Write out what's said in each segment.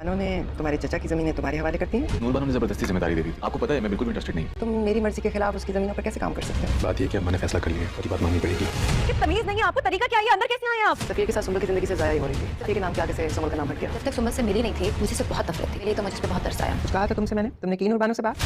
बानो ने तुम्हारे चचा की जमीनें तुम्हारे हवाले करती हैं। नूर बानो ने जबरदस्ती जिम्मेदारी दे दी। आपको पता है मैं बिल्कुल भी इंटरेस्टेड नहीं। तुम मेरी मर्जी के खिलाफ उसकी जमीनों पर कैसे काम कर सकते हो? बात ये कि अम्मा ने फैसला कर लिया, उसकी बात माननी पड़ेगी। तमीज नहीं है आपको, तरीका क्या है, अंदर कैसे आए आप? सफिया के साथ सुंबल की जिंदगी से जाया ही हो रही थी। सफिया के नाम के आगे से सुंबल का नाम हट गया। जब तक सुमन से मिली नहीं थी मुझे से बहुत नफरत थी, इसलिए तो मुझे उस पर बहुत तरस आया। कुछ कहा था तुमसे मैंने? तुमने की नूर बानो से बात?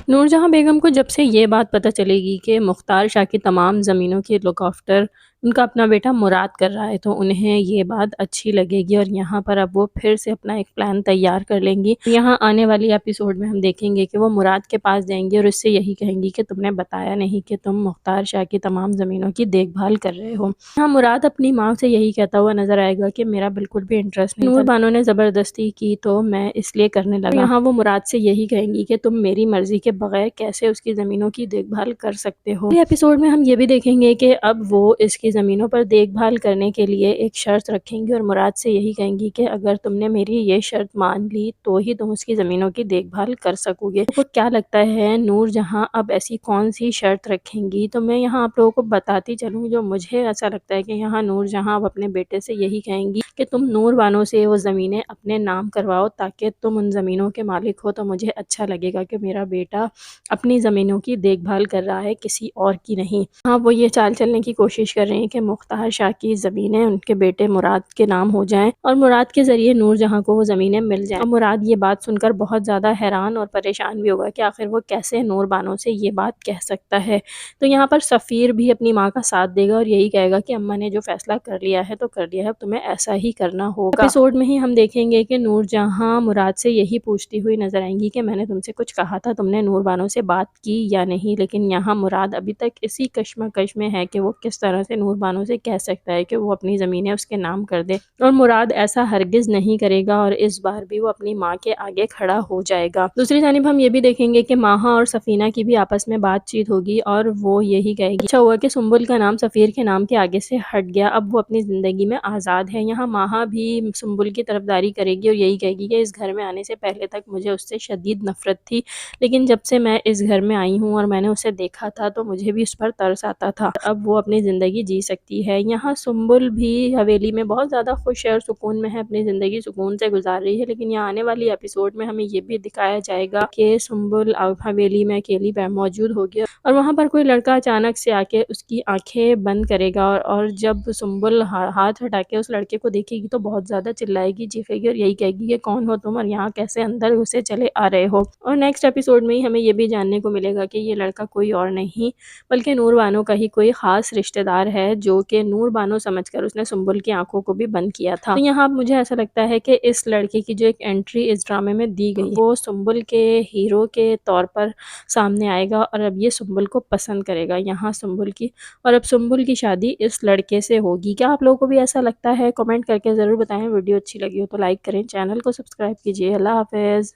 नूरजहां बेगम को जब से ये बात पता चलेगी कि मुख्तार शाह की तमाम ज़मीनों की लुक आफ्टर उनका अपना बेटा मुराद कर रहा है, तो उन्हें ये बात अच्छी लगेगी और यहाँ पर अब वो फिर से अपना एक प्लान तैयार कर लेंगी। यहाँ आने वाली एपिसोड में हम देखेंगे कि वो मुराद के पास जाएंगी और उससे यही कहेंगी कि तुमने बताया नहीं कि तुम मुख्तार शाह की तमाम ज़मीनों की देखभाल कर रहे हो। यहाँ मुराद अपनी माँ से यही कहता हुआ नजर आएगा कि मेरा बिल्कुल भी इंटरेस्ट नहीं, नूर बानो ने ज़बरदस्ती की तो मैं इसलिए करने लगा। यहाँ वो मुराद से यही कहेंगी कि तुम मेरी मर्जी के बगैर कैसे उसकी ज़मीनों की देखभाल कर सकते हो। एपिसोड में हम ये भी देखेंगे कि अब वो इसकी ज़मीनों पर देखभाल करने के लिए एक शर्त रखेंगी और मुराद से यही कहेंगी कि अगर तुमने मेरी ये शर्त मान ली तो ही तुम उसकी ज़मीनों की देखभाल कर सकोगे। तो क्या लगता है नूरजहां अब ऐसी कौन सी शर्त रखेंगी? तो मैं यहाँ आप लोगों को बताती चलूँ। जो मुझे ऐसा लगता है कि यहाँ नूरजहां अब अपने बेटे से यही कहेंगी कि तुम नूर बानो से वो ज़मीनें अपने नाम करवाओ ताकि तुम उन ज़मीनों के मालिक हो, तो मुझे अच्छा लगेगा कि मेरा बेटा अपनी ज़मीनों की देखभाल कर रहा है, किसी और की नहीं। हाँ, वो ये चाल चलने की कोशिश कर रहे हैं कि मुख्तार शाह की ज़मीनें उनके बेटे मुराद के नाम हो जाएं और मुराद के ज़रिए नूरजहां को वो ज़मीनें मिल जाएं। और मुराद ये बात सुनकर बहुत ज़्यादा हैरान और परेशान भी होगा कि आखिर वो कैसे नूर बानो से ये बात कह सकता है। तो यहाँ पर सफ़ीर भी अपनी माँ का साथ देगा और यही कहेगा कि अम्मा ने जो फैसला कर लिया है तो कर लिया है, तुम्हें ऐसा ही करना होगा। एपिसोड में ही हम देखेंगे कि नूरजहां मुराद से यही पूछती हुई नजर आएंगी कि मैंने तुमसे कुछ कहा था, तुमने नूर बानो से बात की या नहीं। लेकिन यहाँ मुराद अभी तक इसी कश्मकश में है कि वो किस तरह से नूर बानो से कह सकता है कि वो अपनी ज़मीनें उसके नाम कर दे, और मुराद ऐसा हरगिज़ नहीं करेगा और इस बार भी वो अपनी माँ के आगे खड़ा हो जाएगा। दूसरी जानिब हम ये भी देखेंगे कि माहा और सफ़ीना की भी आपस में बातचीत होगी और वो यही कहेगी अच्छा हुआ कि सुंबुल का नाम सफ़ीर के नाम के आगे से हट गया, अब वो अपनी ज़िंदगी में आज़ाद है। यहाँ माहा भी सुंबुल की तरफदारी करेगी और यही कहेगी कि इस घर में आने से पहले तक मुझे उससे शदीद नफरत थी, लेकिन जब से मैं इस घर में आई हूँ और मैंने उसे देखा था तो मुझे भी उस पर तरस आता था, अब वो अपनी ज़िंदगी जी सकती है। यहाँ सुंबुल भी हवेली में बहुत ज़्यादा खुश है और सुकून में है, अपनी ज़िंदगी सुकून से गुजार रही है। लेकिन यहाँ आने वाली एपिसोड में हमें ये भी दिखाया जाएगा कि सुंबुल हवेली में अकेली मौजूद होगी और वहाँ पर कोई लड़का अचानक से आके उसकी आंखें बंद करेगा और जब सुंबुल हाथ हटा के उस लड़के को देखेगी तो बहुत ज़्यादा चिल्लाएगी, चीखेगी और यही कहेगी कि कौन हो तुम और यहाँ कैसे अंदर घुसे चले आ रहे हो। और नेक्स्ट एपिसोड में ही हमें ये भी जानने को मिलेगा कि ये लड़का कोई और नहीं बल्कि नूर बानो का ही कोई ख़ास रिश्तेदार है, जो कि नूर बानो समझकर उसने सुंबुल की आंखों को भी बंद किया था। तो यहाँ मुझे ऐसा लगता है कि इस लड़के की जो एक एंट्री इस ड्रामे में दी गई वो सुंबुल के हीरो के तौर पर सामने आएगा और अब ये सुंबुल को पसंद करेगा यहाँ सुंबुल की, और अब सुंबुल की शादी इस लड़के से होगी। क्या आप लोगों को भी ऐसा लगता है? कमेंट करके ज़रूर बताएं। वीडियो अच्छी लगी हो तो लाइक करें, चैनल को सब्सक्राइब कीजिए। अल्लाह हाफ़िज़।